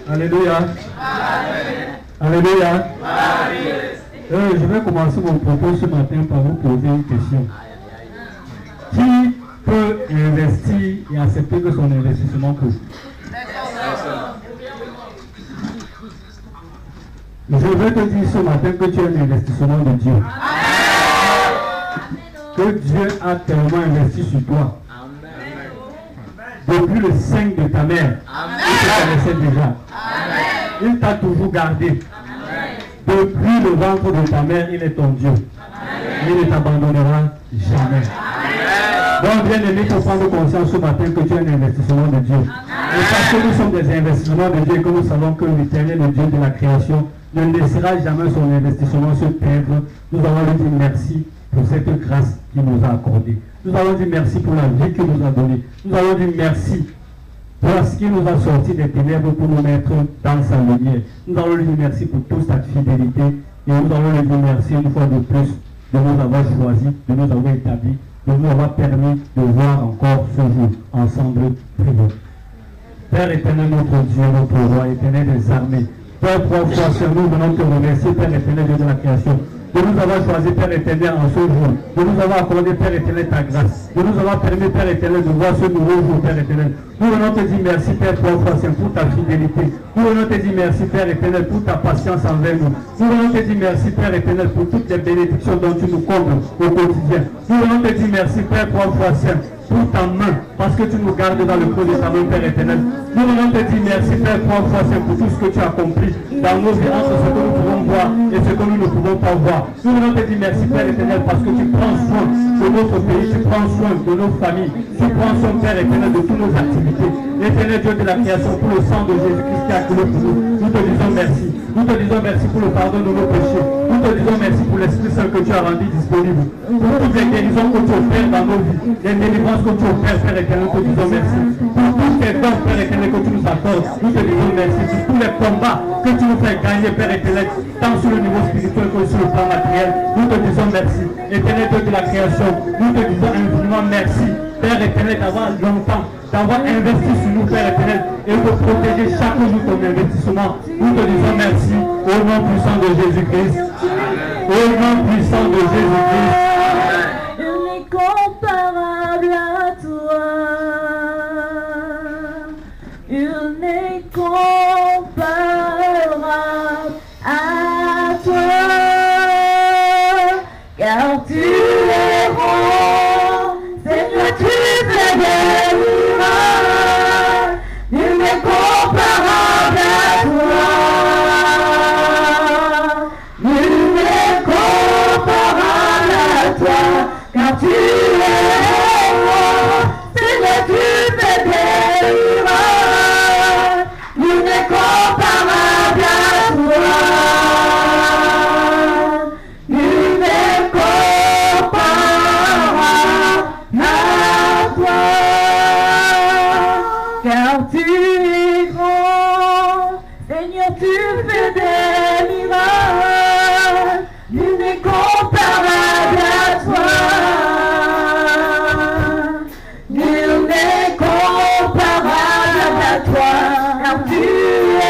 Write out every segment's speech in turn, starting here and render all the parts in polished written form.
Alléluia. Alléluia. Je vais commencer mon propos ce matin par vous poser une question. Qui peut investir et accepter que son investissement coûte? Je vais te dire ce matin que tu es un investissement de Dieu. Que Dieu a tellement investi sur toi. Depuis le sein de ta mère, il te connaissait déjà. Il t'a toujours gardé. Depuis le ventre de ta mère, il est ton Dieu. Il ne t'abandonnera jamais. Donc, bien aimé, il faut prendre conscience ce matin que tu es un investissement de Dieu. Et parce que nous sommes des investissements de Dieu et que nous savons que l'Éternel, le Dieu de la création, ne laissera jamais son investissement se perdre, nous allons lui dire merci pour cette grâce qu'il nous a accordée. Nous allons dire merci pour la vie qu'il nous a donnée. Nous allons dire merci parce qu'il nous a sortis des ténèbres pour nous mettre dans sa lumière. Nous allons lui dire merci pour toute sa fidélité et nous allons lui dire merci une fois de plus de nous avoir choisis, de nous avoir établis, de nous avoir permis de voir encore ce jour ensemble prier. Père éternel, notre Dieu, notre roi, éternel des armées, Père, trois fois sur nous, venons te remercier, Père éternel, Dieu de la création, de nous avoir choisi, Père éternel, en ce jour, de nous avoir accordé, Père éternel, ta grâce, de nous avoir permis, Père éternel, de voir ce nouveau jour, Père éternel. Nous venons te dire merci, Père, trois fois Saint, pour ta fidélité. Nous venons te dire merci, Père éternel, pour ta patience envers nous. Nous venons te dire merci, Père éternel, pour toutes les bénédictions dont tu nous combles au quotidien. Nous venons te dire merci, Père, trois fois Saint, pour ta main, parce que tu nous gardes dans le creux de ta main, Père éternel. Nous venons te dire merci, Père, trois fois Saint, pour tout ce que tu as accompli dans nos vies, entre ce que nous pouvons voir et ce que nous ne pouvons pas voir. Nous venons te dire merci, Père éternel, parce que tu prends soin de notre pays, tu prends soin de nos familles, tu prends soin, Père éternel, de toutes nos activités. Éternel Dieu de la création, pour le sang de Jésus-Christ qui a coulé pour nous, nous te disons merci. Nous te disons merci pour le pardon de nos péchés. Nous te disons merci pour l'Esprit Saint que tu as rendu disponible. Pour toutes les guérisons que tu opères dans nos vies, les délivrances que tu opères, Père éternel, nous te disons merci. Pour tous tes dons, Père éternel, que tu nous accordes, nous te disons merci. Pour tous les combats que tu nous fais gagner, Père éternel, tant sur le niveau spirituel que sur le plan matériel, nous te disons merci. Éternel Dieu de la création, nous te disons infiniment merci, Père éternel, d'avoir longtemps, d'avoir investi sur nous, Père éternel, et de protéger chaque jour ton investissement. Nous te disons merci au nom puissant de Jésus-Christ. Au nom puissant de Jésus-Christ. Il n'est comparable à toi. Il n'est comparable à toi. Car tu es bon, Seigneur, tu fais des miracles. Il n'est comparable à toi. Il n'est comparable à toi. Car tu es bon, Seigneur, tu fais des miracles. Il n'est comparable à toi. Car tu es grand, Seigneur, tu fais des miracles. Il n'est comparable à toi. Il n'est comparable à toi. Car tu es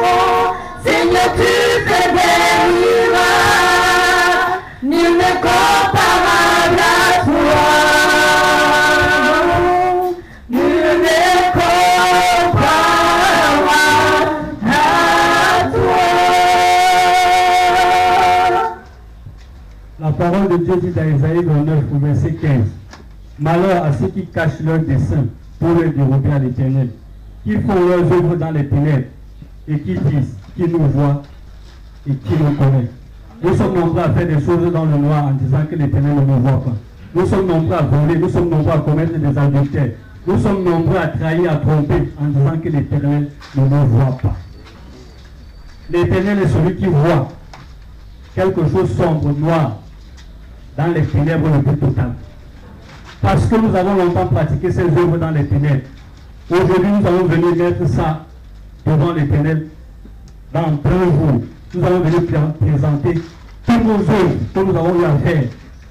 grand, Seigneur, tu fais des miracles. Il n'est comparable à toi. La parole de Dieu dit dans Isaïe 29, au verset 15. Malheur à ceux qui cachent leurs desseins pour les dérober à l'Éternel, qui font leurs œuvres dans les ténèbres et qui disent, qui nous voit et qui nous connaît. Nous sommes nombreux à faire des choses dans le noir en disant que l'Éternel ne nous voit pas. Nous sommes nombreux à voler, nous sommes nombreux à commettre des adultères. Nous sommes nombreux à trahir, à tromper en disant que l'Éternel ne nous voit pas. L'Éternel est celui qui voit quelque chose sombre, noir, dans les ténèbres le plus total. Parce que nous avons longtemps pratiqué ces œuvres dans les ténèbres. Aujourd'hui, nous allons venir mettre ça devant l'Éternel dans plein jour. Nous allons venir présenter toutes nos œuvres que nous avons eu à faire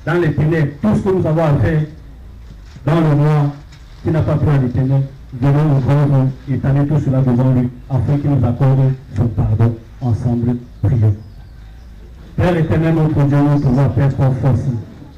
dans les ténèbres, tout ce que nous avons à faire dans le noir qui n'a pas pris à l'Éternel. venons encore étaler tout cela devant lui, afin qu'il nous accorde son pardon. Ensemble, prions. Père éternel, notre Dieu, notre roi, Père trop force,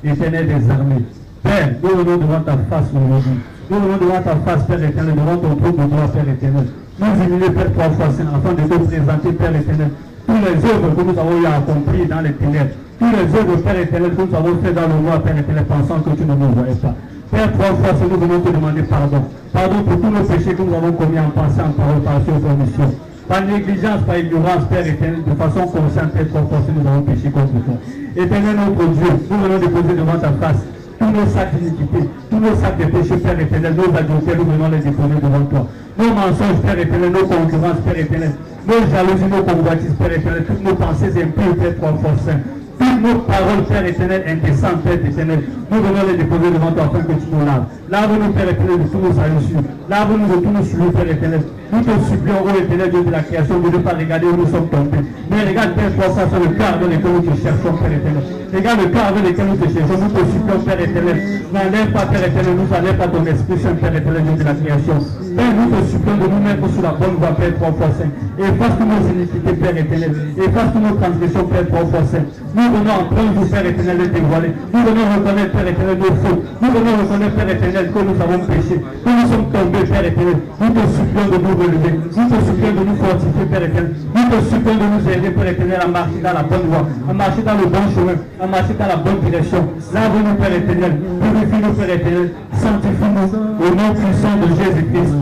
éternel des armées. Père, nous venons devant ta face aujourd'hui. Nous venons devant ta face, Père éternel, devant ton trône de gloire, Père éternel. Nous humilions, Père trois fois saint, afin de te présenter, Père éternel, tous les œuvres que nous avons eu à accomplir dans les ténèbres. Tous les œuvres, Père éternel, que nous avons fait dans le noir, Père éternel, pensant que tu ne nous voyais pas. Père, trois fois saint, nous venons te demander pardon. Pardon pour tous nos péchés que nous avons commis en pensée, en parole, par action, par mission. Par négligence, par ignorance, Père éternel, de façon consciente, Père trois fois saint, nous avons péché contre toi. Éternel, notre Dieu, nous venons déposer devant ta face tous nos sacs d'iniquité, tous nos sacs de péché, Père éternel, nos adultères, nous venons les déposer devant toi. Nos mensonges, Père éternel, nos concurrences, Père éternel, nos jalousies, nos convoitises, Père éternel, toutes nos pensées impures, Père trois fois saint. Toutes nos paroles, Père éternel, indécentes, Père éternel, nous venons les déposer devant toi afin que tu nous laves. Lave-nous, Père éternel, de tous nos salissures. Lave-nous de tous nos souillures, Père éternel. Nous te supplions, ô éternel Dieu de la création, de ne pas regarder où nous sommes tombés. Mais regarde, Père, toi, ça, sur le cœur dans lequel nous te cherchons, Père éternel. Regarde le cœur dans lequel nous te cherchons. Nous te supplions, Père éternel. N'enlève pas, Père éternel, nous enlève pas ton Esprit Saint, Père éternel Dieu de la création. Père, nous te supplions de nous mettre sur la bonne voie, Père, trois fois saint. Efface tous nos iniquités, Père éternel. Efface toutes nos transgressions, Père, trois fois saint. Nous venons en prendre, Père éternel, de dévoiler. Nous venons reconnaître, Père éternel, nos fautes. Nous venons reconnaître, Père éternel, que nous avons péché, que nous sommes tombés, Père éternel. Nous te supplions de nous relever. Nous te supplions de nous fortifier, Père éternel. Nous te supplions de nous aider, Père éternel, à marcher dans la bonne voie, à marcher dans le bon chemin, à marcher dans la bonne direction. Lave-nous, Père éternel. Purifie-nous, Père éternel. Sanctifie-nous au nom puissant de Jésus-Christ.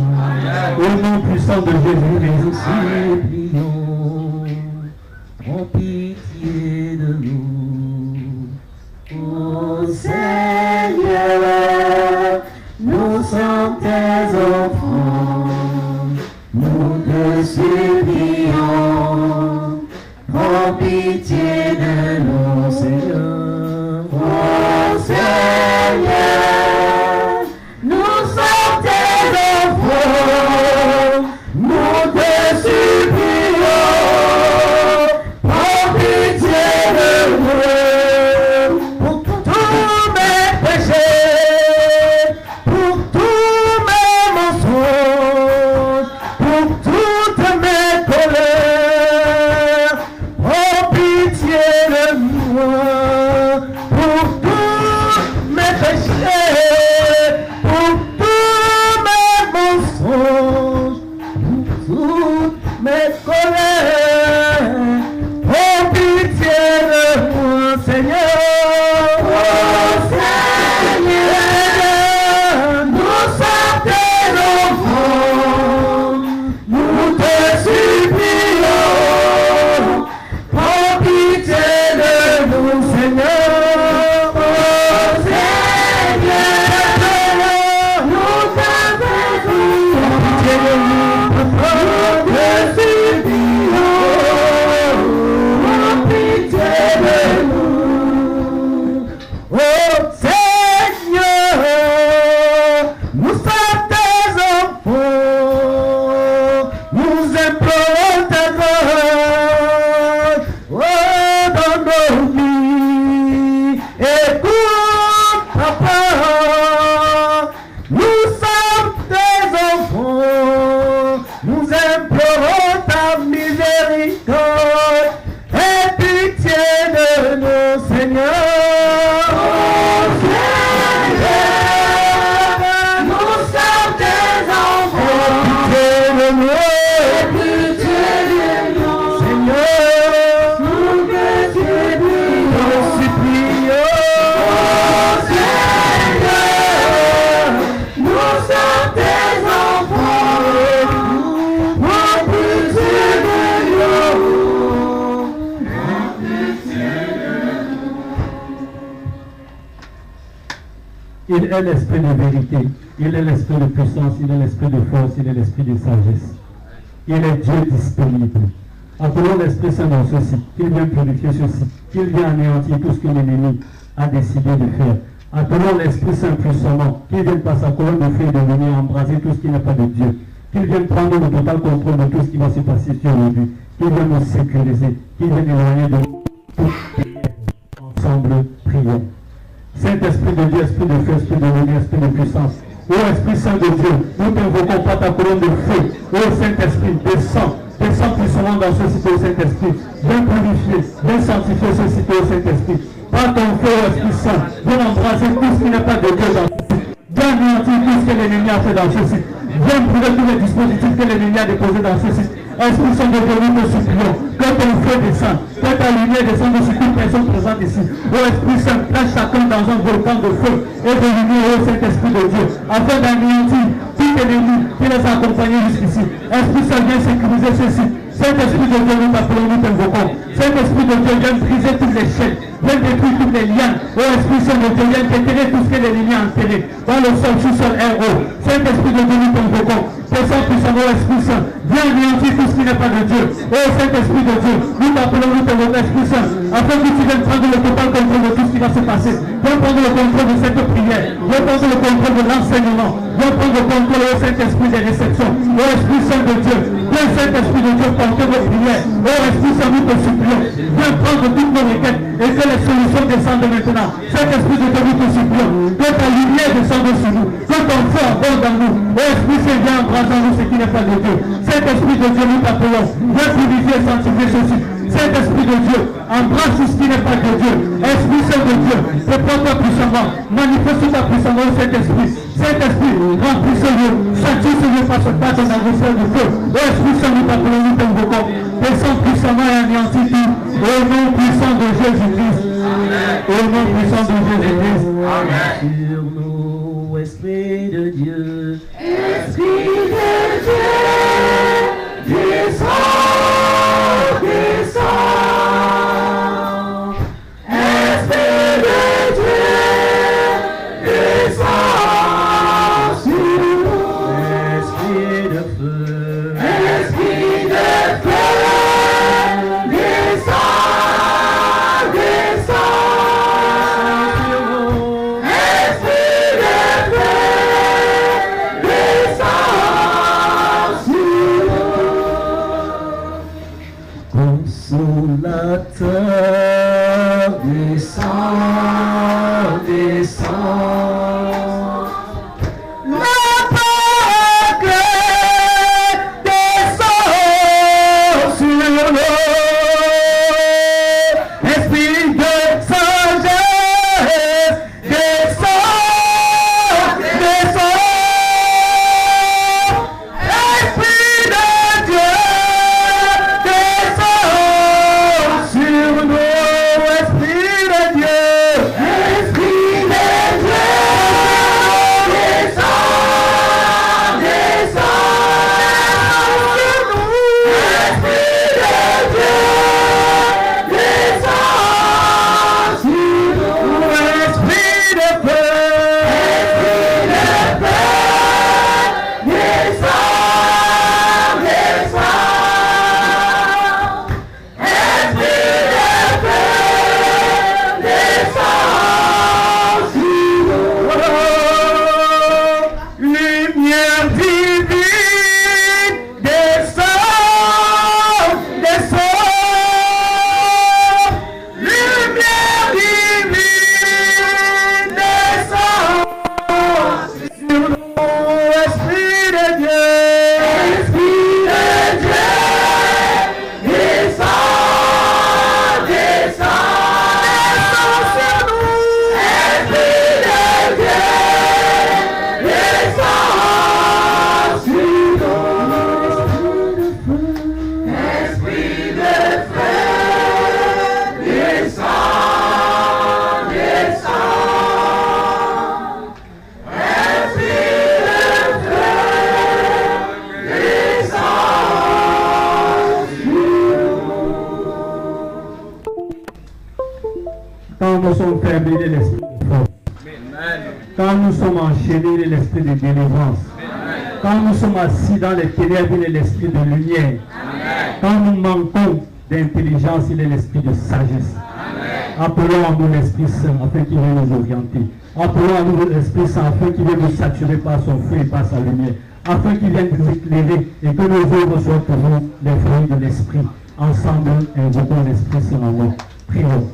Au nom puissant de Jésus-Christ. Prends pitié de nous. Ô Seigneur, nous sommes tes enfants. Nous te supplions, prends pitié de nous, Seigneur. Oh Seigneur, nous sommes tes enfants, nous te supplions, prends pitié de nous, pour tous mes péchés, pour tous mes mensonges, pour toutes mes colères, prends pitié de moi, pour tous mes péchés, pour tous mes mensonges, pour toutes mes colères, prends pitié de moi, Seigneur. Oh Seigneur, nous sommes tes enfants, nous te supplions, prends pitié de nous, Seigneur. Oh Seigneur, nous t'appelons, pitié de nous, nous te supplions, prends pitié de nous. Oh Seigneur, nous sommes tes enfants, nous implorons ta grâce, oh dans nos vies, écoute papa, nous sommes tes enfants, nous implorons ta miséricorde et pitié de nous, Seigneur. Oh Seigneur, nous sommes tes enfants, pitié de nous, Seigneur, nous te supplions. Oh Seigneur, nous sommes tes enfants, prends pitié de nous. Il est l'esprit de vérité, il est l'esprit de puissance, il est l'esprit de force, il est l'esprit de sagesse. Il est Dieu disponible. Appelons l'Esprit Saint dans ceci, qu'il vienne purifier ceci, qu'il vienne anéantir tout ce que l'ennemi a décidé de faire. Appelons l'Esprit Saint puissamment, qu'il vienne par sa colonne de feu de venir embraser tout ce qui n'est pas de Dieu. Qu'il vienne prendre le total contrôle de tout ce qui va se passer sur aujourd'hui. Qu'il vienne nous sécuriser, qu'il vienne éloigner de nous. Ensemble, prions. Saint-Esprit de Dieu, Esprit de feu, Esprit de lumière, Esprit de puissance, Ô Esprit Saint de Dieu, nous t'invoquons par ta colonne de feu. Ô Saint-Esprit, descends puissamment dans ce site, ô Saint-Esprit. Viens purifier, viens sanctifier ce site, ô Saint-Esprit. Par ton feu, ô Esprit Saint, viens embrasser tout ce qui n'est pas de Dieu dans ce site. Viens anéantir tout ce que l'ennemi a fait dans ce site. Viens brûler tous les dispositifs que l'ennemi a déposés dans ce site. Esprit Saint de Dieu, nous te supplions que ton feu descende, que ta lumière descende sur toute personne présente ici. Ô Esprit Saint, place chacun dans un volcan de feu et de lumière, ô Saint-Esprit de Dieu, afin d'anéantir tout ennemi qui les a accompagnés jusqu'ici. Esprit Saint, viens sécuriser ceci. Saint-Esprit de Dieu, nous t'appelons, nous t'invoquons. Saint-Esprit de Dieu, viens briser toutes les chaînes, viens détruire tous les liens. Ô Esprit Saint de Dieu, viens déterrer tout ce que l'ennemi a enterré dans le sol, sous-sol, R.O. Saint-Esprit de Dieu, nous t'invoquons. Descends puissamment, ô Esprit Saint, viens anéantir tout ce qui n'est pas de Dieu. Ô Saint-Esprit de Dieu, nous t'appelons, nous t'invoquons, Esprit Saint, afin que tu viennes prendre le total contrôle de tout ce qui va se passer. Viens prendre le contrôle de cette prière, viens prendre le contrôle de l'enseignement, viens prendre le contrôle, ô Saint-Esprit, des réceptions. Ô Esprit Saint de Dieu, viens Saint-Esprit de Dieu, porter nos prières. Ô Esprit Saint, nous te supplions, viens prendre toutes nos requêtes et que les solutions descendent maintenant. Saint-Esprit de Dieu, nous te supplions, que ta lumière descende sur nous, que ton feu aborde dans nous. Ô Esprit Saint, viens embrasser en nous ce qui n'est pas de Dieu. Saint-Esprit de Dieu, nous t'appelons, viens purifier et sanctifier ceci. Saint-Esprit de Dieu, embrasse tout ce qui n'est pas de Dieu. Esprit Saint de Dieu, prépare-toi puissamment, manifeste-toi puissamment au Saint-Esprit. Saint-Esprit, remplis ce lieu, sanctifie ce lieu par ton adversaire de feu. Ô Esprit Saint, nous t'appelons, nous t'invoquons. Descends puissamment et anéantis tout. Au nom puissant de Jésus-Christ. Au nom puissant de Jésus-Christ. Amen. Sur nous, Esprit de Dieu. Esprit de Dieu, descends, descends. Esprit de Dieu, descends sur nous. Esprit de feu, esprit de feu, descends, descends sur nous. Esprit de feu, descends sur nous. Consolateur, descends, descends. La paraclet, descends sur nous. Esprit de sagesse, descends, descends. Esprit de Dieu, descends sur nous. Esprit de Dieu, Esprit de Dieu, descends, descends sur nous. Esprit de Dieu, descends sur nous. Esprit de feu, descends, descends. Esprit de feu, descends sur nous. Lumière divine, descends, descends. Lumière divine, descends sur nous. Esprit de Dieu, Esprit de Dieu, descends, descends sur nous. Esprit de Dieu, descends sur nous. Esprit de feu, descends, descends. Esprit de feu, descends sur nous. Quand nous sommes faibles, il est l'esprit de force. Quand nous sommes enchaînés, il est l'esprit de délivrance. Quand nous sommes assis dans les ténèbres, il est l'esprit de lumière. Quand nous manquons d'intelligence, il est l'esprit de sagesse. Appelons à nous l'Esprit Saint afin qu'il vienne nous orienter. Appelons à nous l'Esprit Saint afin qu'il vienne nous saturer par son feu et par sa lumière. Afin qu'il vienne nous éclairer et que nos œuvres soient pour nous les fruits de l'Esprit. Ensemble, invoquons l'Esprit Saint en nous. Prions.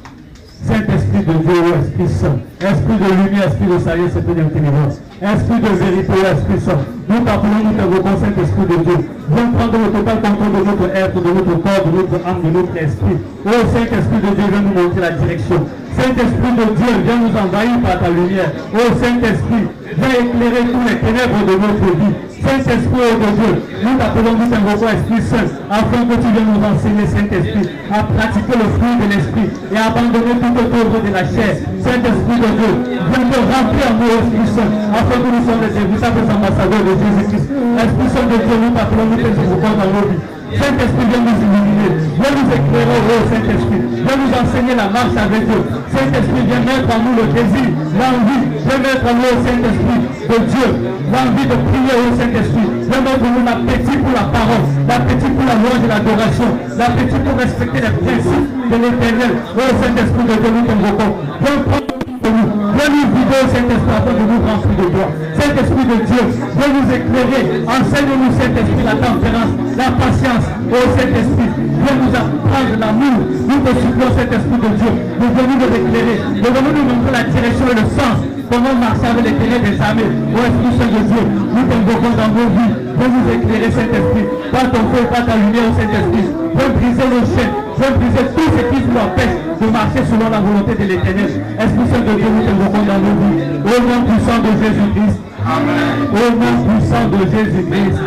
Saint-Esprit de Dieu, Esprit Saint, Esprit de lumière, Esprit de sagesse, Esprit d'intelligence, Esprit de vérité, Esprit Saint. Nous t'appelons, nous t'invoquons, Saint-Esprit de Dieu. Viens prendre le total contrôle de notre être, de notre corps, de notre âme, de notre esprit. Oh Saint-Esprit de Dieu, viens nous montrer la direction. Saint-Esprit de Dieu, viens nous envahir par ta lumière. Oh Saint-Esprit, viens éclairer tous les ténèbres de notre vie. Saint-Esprit de Dieu, nous t'appelons, nous t'invoquons, Esprit Saint, afin que tu viennes nous enseigner, Saint-Esprit, à pratiquer le fruit de l'Esprit et à abandonner toute œuvre de la chair. Saint-Esprit de Dieu, viens te remplir en nous, Esprit Saint, afin que nous soyons les véritables ambassadeurs de Jésus-Christ. Esprit Saint de Dieu, nous t'appelons, nous t'invoquons dans nos vies. Saint-Esprit, viens nous illuminer, viens nous éclairer, oh Saint-Esprit, viens nous enseigner la marche avec Dieu. Saint-Esprit, viens mettre en nous le désir, l'envie, viens mettre en nous, Saint-Esprit de Dieu, l'envie de prier, oh Saint-Esprit, viens mettre en nous l'appétit pour la parole, l'appétit pour la louange et l'adoration, l'appétit pour respecter les principes de l'Éternel. Oh Saint-Esprit de Dieu, nous t'invoquons, viens prendre viens nous vider, Saint-Esprit, afin de nous remplir de toi. Saint-Esprit de Dieu, viens nous éclairer. Enseigne-nous, Saint-Esprit, la tempérance, la patience. Oh Saint-Esprit, viens nous apprendre l'amour. Nous te supplions, Saint-Esprit de Dieu, de venir nous éclairer, de venir nous montrer la direction et le sens. Comment marcher avec les ténèbres des armées. Oh Esprit Saint de Dieu, nous t'invoquons dans nos vies. Viens nous éclairer, Saint-Esprit, par ton feu et par ta lumière, oh Saint-Esprit. Viens briser nos chaînes, viens briser tout ce qui nous empêche de marcher selon la volonté de l'Éternel. Esprit Saint de Dieu, nous t'invoquons dans nos vies. Au nom puissant de Jésus-Christ. Amen. Au nom puissant de Jésus-Christ.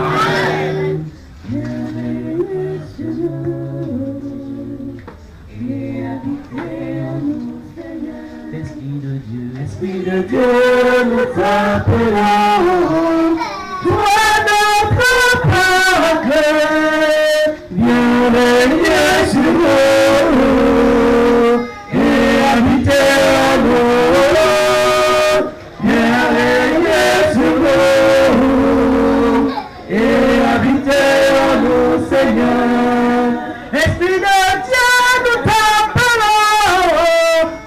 Esprit de Dieu, nous t'appelons. Toi notre Père, viens régner sur nous et habiter en nous. Viens régner sur nous et habiter en nous, Seigneur. Esprit de Dieu, nous t'appelons.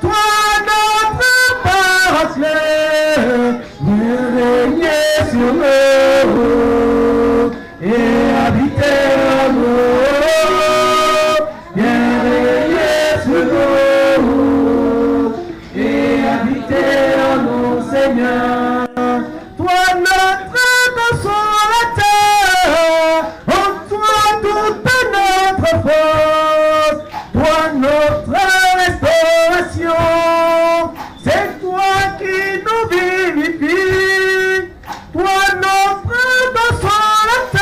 Toi notre Père, viens régner sur nous et habiter en nous. Viens régner sur nous et habiter en nous, Seigneur. Toi notre consolateur, en toi toute notre force, toi notre restauration. C'est toi qui nous vivifies, toi notre consolateur,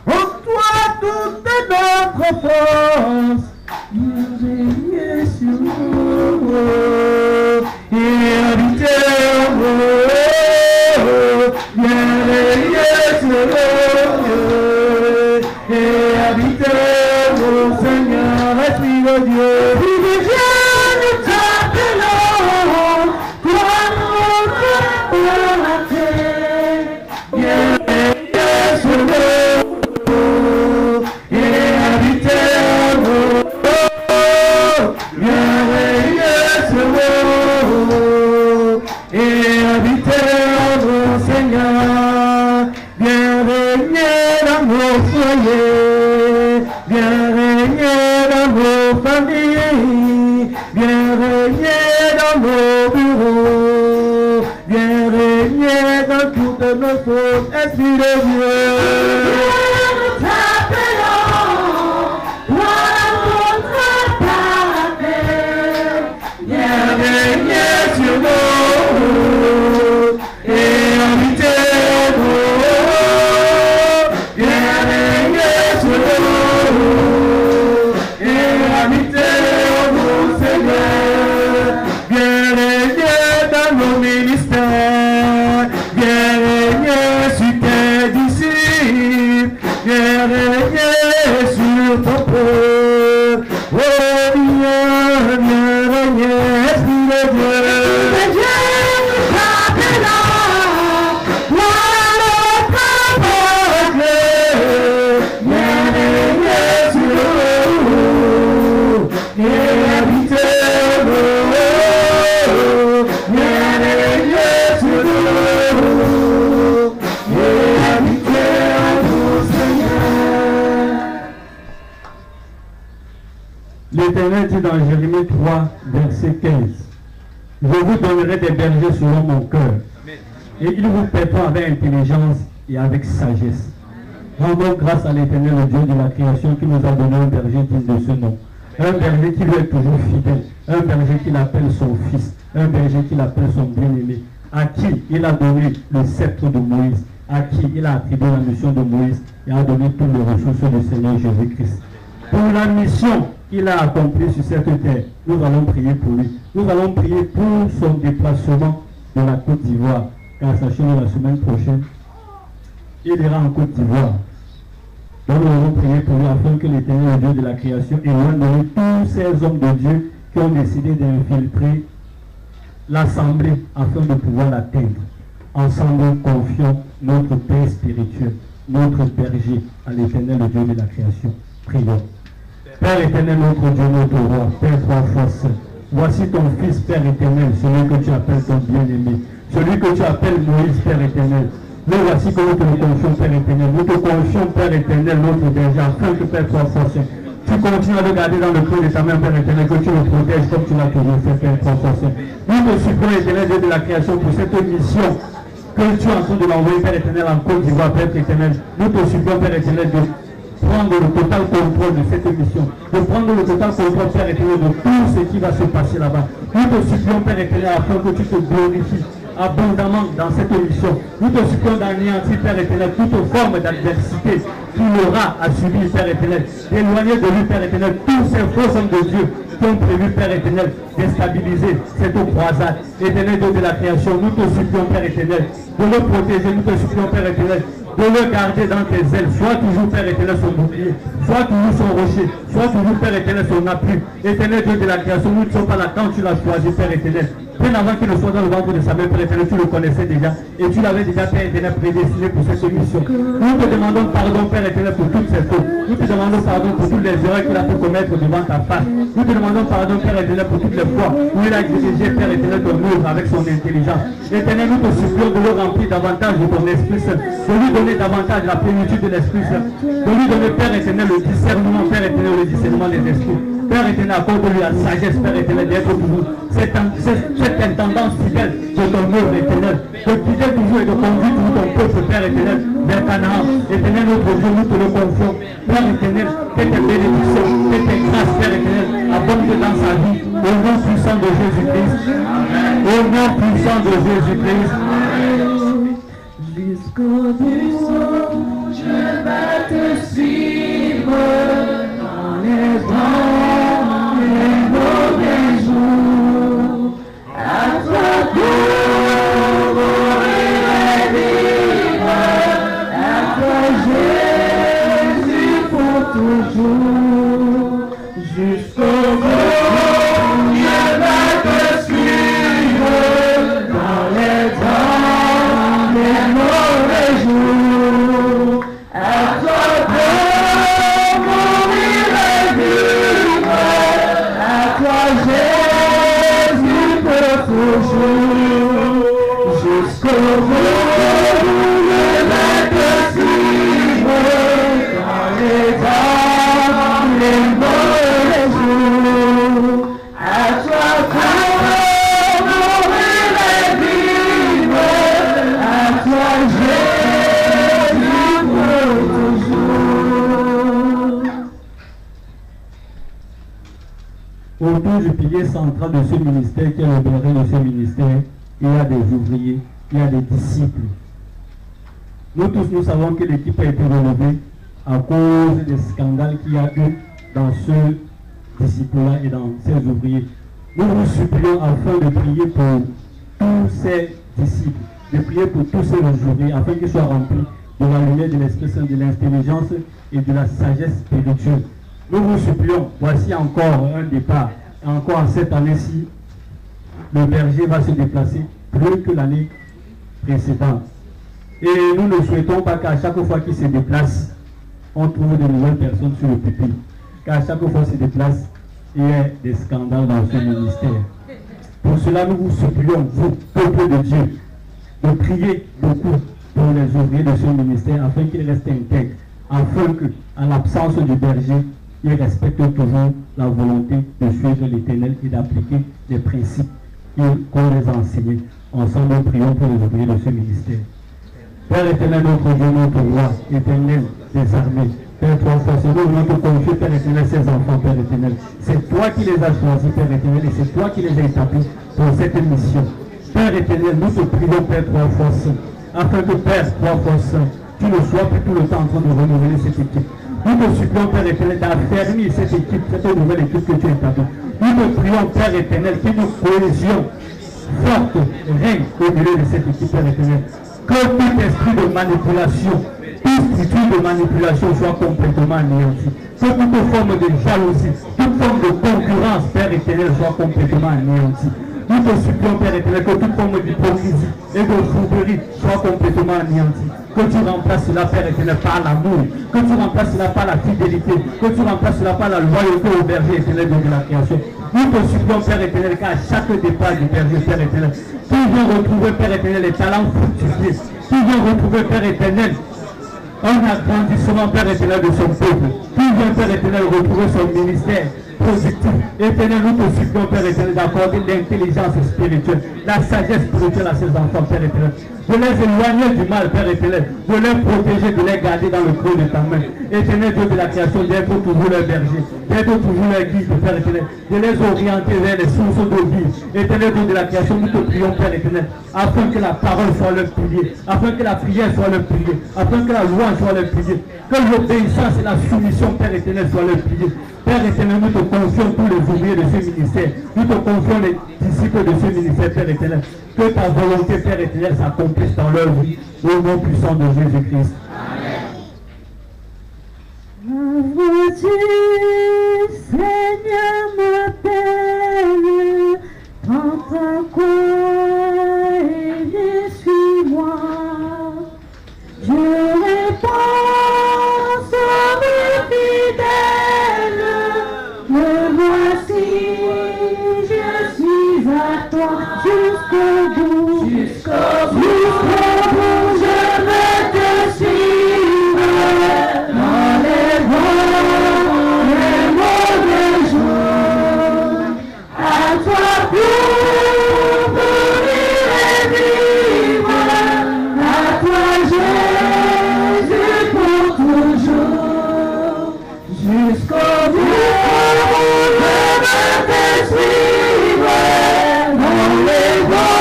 en toi toute notre force. Viens régner sur nous et habiter en nous. Viens régner sur nous et habiter en nous, Seigneur. Esprit de Dieu, Esprit de Dieu, nous t'appelons. Toi notre Père, viens régner sur nous et habiter en nous. Viens régner sur nous et habiter en nous, Seigneur. Viens régner dans nos foyers, viens régner dans nos familles, viens régner dans nos bureaux, viens régner dans toutes nos choses, Esprit de Dieu. Nous t'appelons, toi notre Père, viens régner sur nous et habiter en nous. Viens régner sur nous et habiter en nous, Seigneur. Viens régner dans nos ministères, viens régner sur tes disciples. l'Éternel dit dans Jérémie 3, verset 15, je vous donnerai des bergers selon mon cœur, et ils vous paieront avec intelligence et avec sagesse. Rendons grâce à l'Éternel, le Dieu de la création, qui nous a donné un berger digne de ce nom. Un berger qui lui est toujours fidèle, un berger qui l'appelle son fils, un berger qui l'appelle son bien-aimé, à qui il a donné le sceptre de Moïse, à qui il a attribué la mission de Moïse et a donné toutes les ressources du Seigneur Jésus-Christ. Pour la mission qu'il a accomplie sur cette terre, nous allons prier pour lui. Nous allons prier pour son déplacement de la Côte d'Ivoire, car sachez-le, la semaine prochaine, il ira en Côte d'Ivoire. Donc nous allons prier pour lui afin que l'Éternel, le Dieu de la création, éloigne de lui tous ces hommes de Dieu qui ont décidé d'infiltrer l'assemblée afin de pouvoir l'atteindre. Ensemble, confions notre Père spirituel, notre berger à l'Éternel, le Dieu de la création. Prions. Père éternel, notre Dieu, notre roi, Père trois fois saint, voici ton Fils, Père éternel, celui que tu appelles ton bien-aimé, celui que tu appelles Moïse, Père éternel. Nous voici que nous te confions, Père éternel. Nous te confions, Père éternel, notre berger, afin que Père trois fois saint, tu continues à le garder dans le creux de ta main, Père éternel, que tu le protèges comme tu l'as toujours fait, Père trois fois saint. Nous te supplions, éternel Dieu de la création, pour cette mission que tu es en train de l'envoyer, Père éternel, en Côte d'Ivoire, Père éternel. Nous te supplions, Père éternel, de prendre le total contrôle de cette mission, de prendre le total contrôle, Père éternel, de tout ce qui va se passer là-bas. Nous te supplions, Père éternel, afin que tu te glorifies abondamment dans cette mission. Nous te supplions d'anéantir, Père éternel, toute forme d'adversité qu'il aura à subir, Père éternel, d'éloigner de lui, Père éternel, tous ces faux hommes de Dieu qui ont prévu, Père éternel, déstabiliser cette croisade. Éternel Dieu de la création, nous te supplions, Père éternel, de le protéger, nous te supplions, Père éternel, de le garder dans tes ailes. Sois toujours, Père éternel, son bouclier. Sois toujours son rocher. Sois toujours, Père éternel, son appui. Éternel Dieu de la création, nous ne sommes pas là quand tu l'as choisi, Père éternel. Bien avant qu'il ne soit dans le ventre de sa mère, Père éternel, tu le connaissais déjà. Et tu l'avais déjà, Père éternel, prédestiné pour cette mission. Nous te demandons pardon, Père éternel, pour toutes ces fautes. Nous te demandons pardon pour toutes les erreurs qu'il a pu commettre devant ta face. Nous te demandons pardon, Père éternel, pour toutes les fois où il a dirigé, Père éternel, ton œuvre avec son intelligence. Éternel, nous te supplions de le remplir davantage de ton Esprit Saint, de lui donner davantage la plénitude de l'Esprit Saint, de lui donner, Père éternel, le discernement, Père éternel, le discernement des esprits. Père éternel, accorde-lui la sagesse, Père éternel, d'être toujours cette intendance fidèle de ton œuvre éternel, de guider toujours et de conduire toujours ton peuple, Père éternel, vers Canaan. Éternel, notre Dieu, nous te le confions. Père éternel, que tes bénédictions, que tes grâces, Père éternel, abondent dans sa vie, au nom puissant de Jésus-Christ. Au nom puissant de Jésus-Christ. Jusqu'au bout, je vais te suivre dans les bons et mauvais jours. À toi pour mourir et vivre, à toi Jésus pour toujours. Jusqu'au bout, je vais te suivre dans les temps et mauvais jours. À toi pour mourir et vivre, à toi Jésus pour toujours. Jusqu'au bout, je vais te suivre dans les temps, les mauvais jours. À toi pour mourir et vivre, à toi Jésus pour toujours. Autour du pilier central de ce ministère, qui est le berger de ce ministère, il y a des ouvriers, il y a des disciples. Nous tous, nous savons que l'équipe a été relevée à cause des scandales qu'il y a eu dans ce disciple-là et dans ces ouvriers. Nous vous supplions afin de prier pour tous ces disciples, de prier pour tous ces ouvriers, afin qu'ils soient remplis de la lumière de l'Esprit Saint, de l'intelligence et de la sagesse spirituelle. Nous vous supplions, voici encore un départ, encore en cette année-ci, le berger va se déplacer plus que l'année précédente. Et nous ne souhaitons pas qu'à chaque fois qu'il se déplace, on trouve de nouvelles personnes sur le pupitre. Qu'à chaque fois qu'il se déplace, il y a des scandales dans ce ministère. Pour cela, nous vous supplions, vous, peuple de Dieu, de prier beaucoup pour les ouvriers de ce ministère afin qu'ils restent intègres, afin que, en l'absence du berger, ils respectent toujours la volonté de suivre l'Éternel et d'appliquer les principes qu'on les a enseignés. Ensemble, nous prions pour les ouvriers de ce ministère. Père éternel, notre Dieu, notre roi, éternel des armées, Père, toi, force, nous voulons te confier, Père éternel, ces enfants, Père éternel. C'est toi qui les as choisis, Père éternel, et c'est toi qui les as établis pour cette mission. Père éternel, nous te prions, Père, trois fois saint, afin que, Père, trois fois saint, tu ne sois plus tout le temps en train de renouveler cette équipe. Nous te supplions, Père éternel, d'affermir cette équipe, cette nouvelle équipe que tu as établie. Nous te prions, Père éternel, que nos cohésion forte règne au milieu de cette équipe, Père éternel. Que tout esprit de manipulation, toute structure de manipulation soit complètement anéantie. Que toute forme de jalousie, toute forme de concurrence, Père éternel, soit complètement anéantie. Nous te supplions, Père éternel, que toute forme d'hypocrisie et de fourberie soit complètement anéantie. Que tu remplaces cela, Père éternel, par l'amour. Que tu remplaces cela par la fidélité. Que tu remplaces cela par la loyauté au berger éternel de la création. Nous te supplions, Père éternel, qu'à chaque départ du berger, Père éternel, qui vient retrouver, Père éternel, les talents fructifiés, qui vient retrouver, Père éternel, un agrandissement, Père éternel, de son peuple, qui vient, Père éternel, retrouver son ministère positif. Éternel, nous te supplions, Père éternel, d'accorder l'intelligence spirituelle, la sagesse spirituelle à ses enfants, Père éternel, de les éloigner du mal, Père éternel, de les protéger, de les garder dans le creux de ta main. Éternel Dieu de la création, d'être toujours leur berger, d'être toujours leur guide, Père éternel, de les orienter vers les sources de vie. Éternel Dieu de la création, nous te prions, Père éternel, afin que la parole soit leur pilier, afin que la prière soit leur pilier, afin que la louange soit leur pilier, que l'obéissance et la soumission, Père éternel, soient leur pilier. Père éternel, nous te confions tous les ouvriers de ce ministère, nous te confions les disciples de ce ministère, Père éternel. Que ta volonté, Père éternel, s'accomplisse dans leur vie, au nom puissant de Jésus-Christ. La voix du Seigneur m'appelle, prends ta croix et viens suis-moi. Je réponds, sauve fidèle, me voici, je suis à toi jusqu'au bout, jusqu'au bout, je veux te suivre dans les bons, les mauvais jours, à toi pour mourir et vivre, à toi Jésus pour toujours, jusqu'au bout, je veux te suivre dans les bons,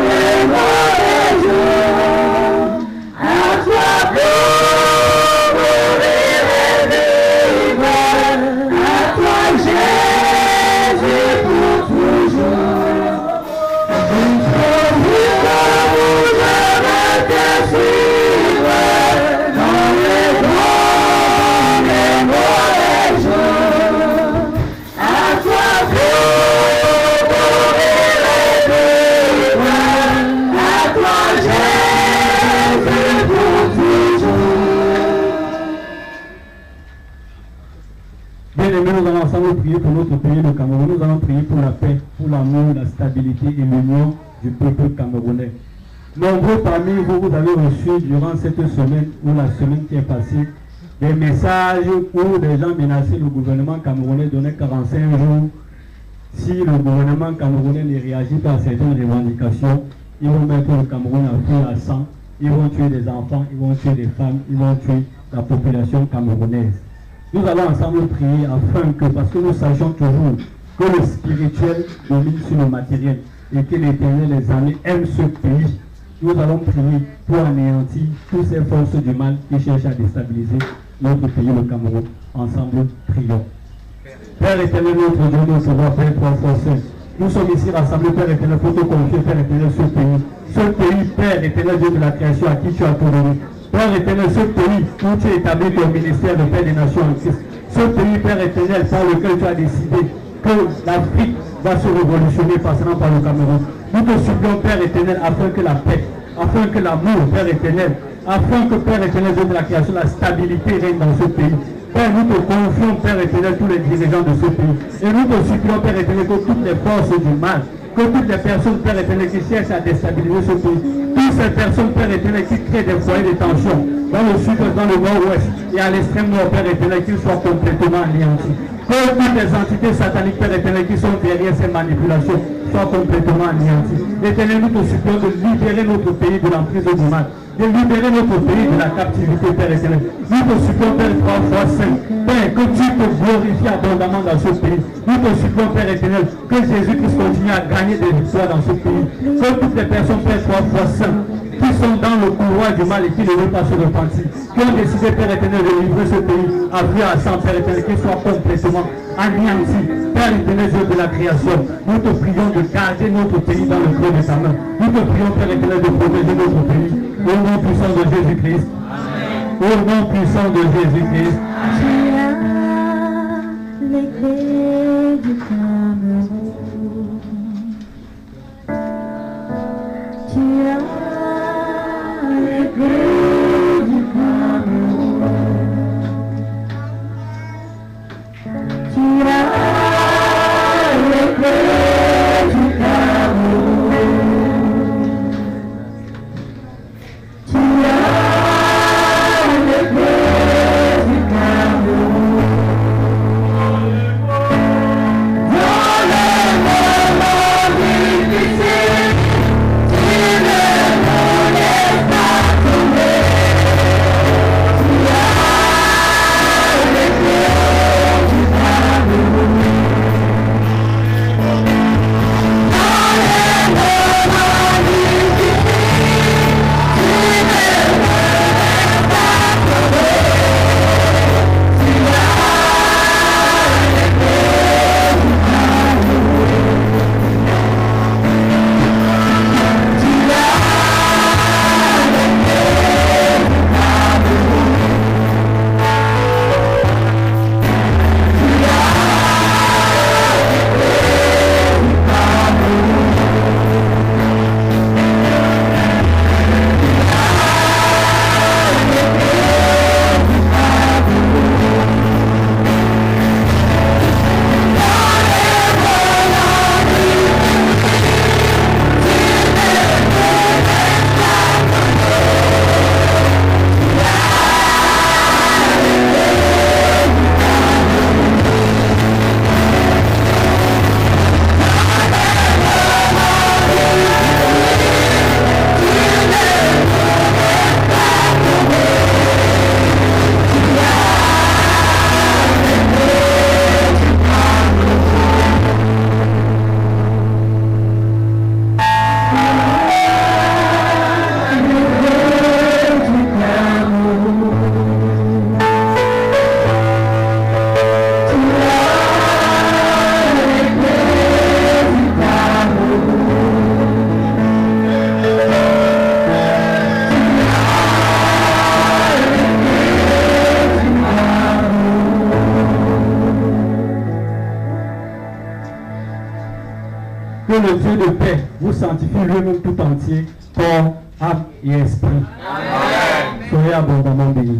les mauvais jours, à toi pour mourir et vivre, à toi Jésus pour toujours, jusqu'au bout, je veux te suivre dans les bons, les mauvais jours, à toi pour mourir et vivre, à toi Jésus pour toujours. Bien-aimés, nous allons ensemble prier pour notre pays, le Cameroun. Nous allons prier pour la paix, pour l'amour, la stabilité et l'union du peuple camerounais. Nombreux parmi vous, vous avez reçu durant cette semaine ou la semaine qui est passée des messages où des gens menaçaient le gouvernement camerounais, donnaient 45 jours. Si le gouvernement camerounais ne réagit pas à certaines revendications, ils vont mettre le Cameroun à feu à sang, ils vont tuer des enfants, ils vont tuer des femmes, ils vont tuer la population camerounaise. Nous allons ensemble prier afin que, parce que nous sachions toujours que le spirituel domine sur le matériel et que l'Éternel, les armées, aiment ce pays. Nous allons prier pour anéantir toutes ces forces du mal qui cherchent à déstabiliser notre pays, le Cameroun. Ensemble, prions. Père éternel, notre Dieu, notre roi, Père, trois fois saint. Nous sommes ici rassemblés, Père éternel, pour te confier, Père éternel, ce pays. Ce pays, Père éternel, Dieu de la création, à qui tu as tout donné. Père éternel, ce pays où tu as établi ton ministère de Père des Nations en Christ. Ce pays, Père éternel, par lequel tu as décidé que l'Afrique va se révolutionner passant par le Cameroun. Nous te supplions, Père éternel, afin que la paix, afin que l'amour, Père éternel, afin que, Père éternel, Dieu de la création, la stabilité règne dans ce pays. Père, nous te confions, Père éternel, tous les dirigeants de ce pays. Et nous te supplions, Père éternel, que toutes les forces du mal, Que toutes les personnes, Père éternel, qui cherchent à déstabiliser ce pays, toutes ces personnes, Père éternel, qui créent des foyers de tension dans le sud, dans le nord-ouest et à l'extrême nord, Père éternel, qu'ils soient complètement anéantis. Que toutes les entités sataniques, Père éternel, qui sont derrière ces manipulations soient complètement anéanties. Éternel, nous te supplions de libérer notre pays de l'emprise du mal, de libérer notre pays de la captivité, Père éternel. Nous te supplions, Père, 3 fois saint, Père, que tu te glorifies abondamment dans ce pays. Nous te supplions, Père éternel, que Jésus-Christ continue à gagner des victoires dans ce pays. Que toutes les personnes, Père, 3 fois saint, qui sont dans le couloir du mal et qui ne veulent pas se repentir, qui ont décidé, Père éternel, de livrer ce pays à vie à sang, Père éternel, qu'ils soient complètement anéantis. Père éternel, Dieu de la création, nous te prions de garder notre pays dans le creux de ta main. Nous te prions, Père éternel, de protéger notre pays. Au nom puissant de Jésus-Christ. Au nom puissant de Jésus-Christ. Tu as les clés du Cameroun. Tu as les clés du Cameroun. Tu as les clés du Cameroun. Tu as les clés du Cameroun. Dans les moments difficiles, tu ne nous laisses pas tomber. Tu as les clés du Cameroun. Dans les moments difficiles, tu ne nous laisses pas tomber. Tu as les clés du Que le Dieu de paix vous sanctifie lui-même tout entier, corps, âme et esprit. Soyez abondamment bénis.